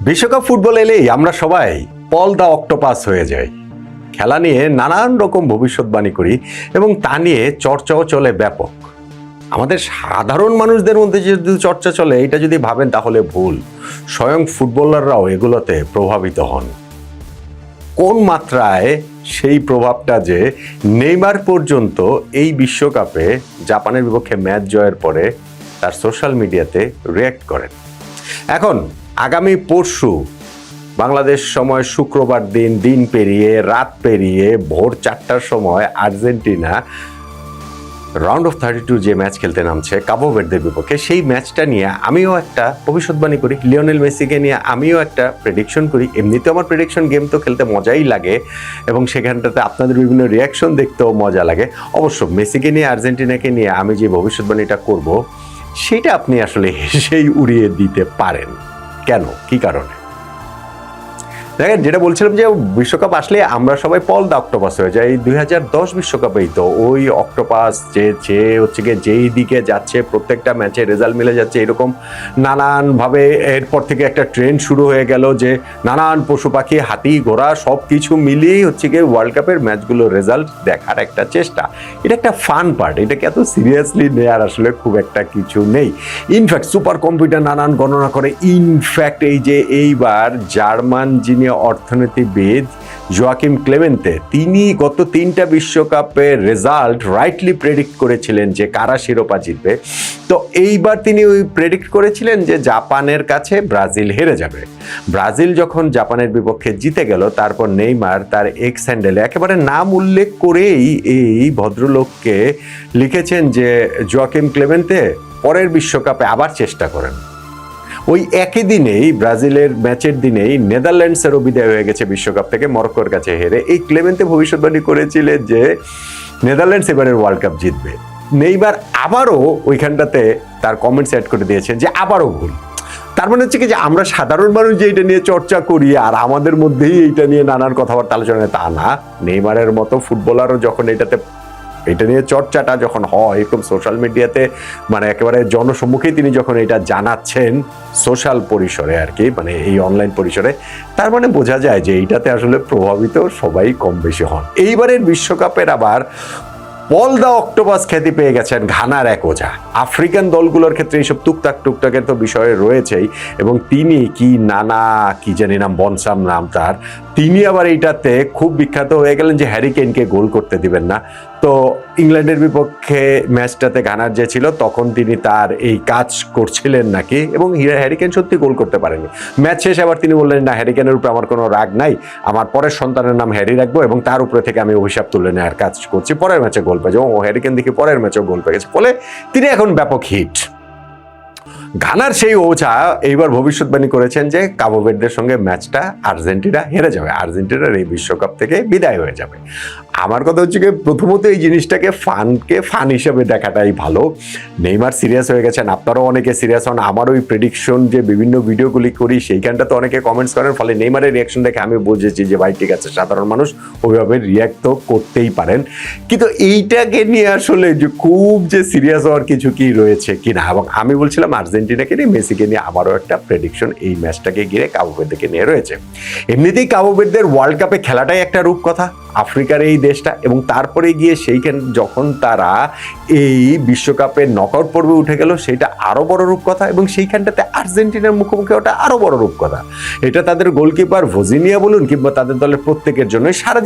বিশ্বকাপ ফুটবল এলেই আমরা সবাই পল দ্য অক্টোপাস হয়ে যাই। খেলা নিয়ে নানান রকম ভবিষ্যৎবাণী করি এবং তা নিয়ে চর্চাও চলে ব্যাপক। আমাদের সাধারণ মানুষদের মধ্যে যদি চর্চা চলে এটা যদি ভাবেন তাহলে ভুল। স্বয়ং ফুটবলাররাও এগুলোতে প্রভাবিত হন। কোন মাত্রায় সেই প্রভাবটা যে নেইমার পর্যন্ত এই বিশ্বকাপে জাপানের বিপক্ষে ম্যাচ জয়ের পরে তার সোশ্যাল মিডিয়াতে রিয়্যাক্ট করেন। এখন আগামী পরশু বাংলাদেশ সময় শুক্রবার দিন পেরিয়ে রাত পেরিয়ে ভোর 4টার সময় আর্জেন্টিনা রাউন্ড অফ 32 যে ম্যাচ খেলতে নামছে কাবো ভের্দের বিপক্ষে, সেই ম্যাচটা নিয়ে আমিও একটা ভবিষ্যৎবাণী করি। লিওনেল মেসিকে নিয়ে আমিও একটা প্রেডিকশন করি। এমনিতে আমার প্রেডিকশন গেম তো খেলতে মজাই লাগে এবং সেখানটাতে আপনাদের বিভিন্ন রিয়াকশন দেখতেও মজা লাগে। অবশ্য মেসিকে নিয়ে আর্জেন্টিনাকে নিয়ে আমি যে ভবিষ্যৎবাণীটা করব সেটা আপনি আসলে হেসেই উড়িয়ে দিতে পারেন। কেন, কি কারণে? দেখেন, যেটা বলছিলাম যে বিশ্বকাপ আসলে আমরা সবাই পল দ্য অক্টোপাস হয়ে যাই। 2010 বিশ্বকাপেই তো ওই অক্টোপাস যে হচ্ছে গিয়ে যেই দিকে যাচ্ছে প্রত্যেকটা ম্যাচে রেজাল্ট মিলে যাচ্ছে, এরকম নানানভাবে এরপর থেকে একটা ট্রেন্ড শুরু হয়ে গেল যে নানান পশু পাখি হাতি ঘোড়া সব কিছু মিলিয়েই হচ্ছে গিয়ে ওয়ার্ল্ড কাপের ম্যাচগুলোর রেজাল্ট দেখার একটা চেষ্টা। এটা একটা ফান পার্ট, এটাকে এত সিরিয়াসলি নেওয়ার আসলে খুব একটা কিছু নেই। ইনফ্যাক্ট সুপার কম্পিউটার নানান গণনা করে। ইনফ্যাক্ট এই যে এইবার জার্মান যিনি অর্থনীতিবিদ জোয়াকিম ক্লেমেন্তে, তিনি গত 3টা বিশ্বকাপের রেজাল্ট রাইটলি প্রেডিক্ট করেছিলেন যে কারা শিরোপা জিতবে। তো এইবার তিনি ওই প্রেডিক্ট করেছিলেন যে জাপানের কাছে ব্রাজিল হেরে যাবে। ব্রাজিল যখন জাপানের বিপক্ষে জিতে গেল, তারপর নেইমার তার এক্স হ্যান্ডেলে একেবারে নাম উল্লেখ করেই এই ভদ্রলোককে লিখেছেন যে জোয়াকিম ক্লেমেন্তে পরের বিশ্বকাপে আবার চেষ্টা করেন। ওই একই দিনেই ব্রাজিলের ম্যাচের দিনেই নেদারল্যান্ডসেরও বিদায় হয়ে গেছে বিশ্বকাপ থেকে মরক্কোর কাছে হেরে। এই ক্লেমেন্তে ভবিষ্যৎবাণী করেছিলেন যে নেদারল্যান্ডস এবারের ওয়ার্ল্ড কাপ জিতবে। নেইমার আবারও ওইখানটাতে তার কমেন্টস অ্যাড করে দিয়েছেন যে আবারও ভুল। তার মানে হচ্ছে কি যে আমরা সাধারণ মানুষ যে এটা নিয়ে চর্চা করি আর আমাদের মধ্যেই এইটা নিয়ে নানান কথাবার্তা আলোচনা, তা না। নেইমারের মতো ফুটবলারও যখন এটা নিয়ে চর্চাটা যখন হয় এরকম সোশ্যাল মিডিয়াতে, মানে একেবারে জনসম্মুখে তিনি যখন এটা জানাচ্ছেন সোশ্যাল পরিসরে আর কি, মানে এই অনলাইন পরিসরে, তার মানে বোঝা যায় যে এইটাতে আসলে প্রভাবিত সবাই কম বেশি হন। এইবারের বিশ্বকাপের আবার পল দ্য অক্টোপাস খ্যাতি পেয়ে গেছেন ঘানার এক ওঝা। আফ্রিকান দলগুলোর ক্ষেত্রে এইসব টুকটাকের তো বিষয় রয়েছেই, এবং তিনি কি জানি নাম, বনসাম নাম তার, তিনি আবার এইটাতে খুব বিখ্যাত হয়ে গেলেন যে হ্যারি কেইনকে গোল করতে দিবেন না। তো ইংল্যান্ডের বিপক্ষে ম্যাচটাতে ঘানার যে ছিল তখন তিনি তার এই কাজ করছিলেন নাকি, এবং হ্যারি কেইন সত্যি গোল করতে পারেনি। ম্যাচ শেষে আবার তিনি বললেন, না, হ্যারি কেইনের উপরে আমার কোনো রাগ নাই, আমার পরের সন্তানের নাম হ্যারি রাখবো এবং তার উপরে থেকে আমি অভিশাপ তুলে নেওয়ার কাজ করছি। পরের ম্যাচে গোল পেয়েছে, ও হ্যারি কেইন দেখি পরের ম্যাচেও গোল পেয়ে গেছে, ফলে তিনি এখন ব্যাপক হিট। ঘানার সেই ওঝা এইবার ভবিষ্যৎবাণী করেছেন যে কাবো ভের্দের সঙ্গে ম্যাচটা আর্জেন্টিনা হেরে যাবে, আর্জেন্টিনার এই বিশ্বকাপ থেকে বিদায় হয়ে যাবে। আমার কথা হচ্ছে কি, প্রথমত এই জিনিসটাকে ফান হিসেবে দেখাটাই ভালো। নেইমার সিরিয়াস হয়ে গেছেন, আপনারাও অনেকে সিরিয়াস হন। আমার ওই প্রেডিকশন যে বিভিন্ন ভিডিওগুলি করি সেইখানটা তো অনেকে কমেন্টস করেন, ফলে নেইমারের রিয়াকশন দেখে আমি বুঝেছি যে ভাই ঠিক আছে, সাধারণ মানুষ ওইভাবে রিয়াক্ট তো করতেই পারেন, কিন্তু এইটাকে নিয়ে আসলে যে খুব যে সিরিয়াস হওয়ার কিছু কি রয়েছে কিনা। এবং আমি বলছিলাম আর্জেন্টিনাকে নিয়ে, মেসিকে নিয়ে আবারও একটা প্রেডিকশন এই ম্যাচটাকে ঘিরে কাবো ভের্দেকে নিয়ে রয়েছে। এমনিতেই কাবো ভের্দের ওয়ার্ল্ড কাপে খেলাটাই একটা রূপকথা, আফ্রিকার এই দেশটা, এবং তারপরে গিয়ে সেইখানে যখন তারা এই বিশ্বকাপের নকআউট পর্বে উঠে গেল সেটা আরও বড় রূপকথা, এবং সেইখানটাতে আর্জেন্টিনার মুখোমুখি ওটা আরও বড় রূপকথা। এটা তাদের গোলকিপার ভজিনিয়া বলুন কিংবা তাদের দলের প্রত্যেকের জন্য সারা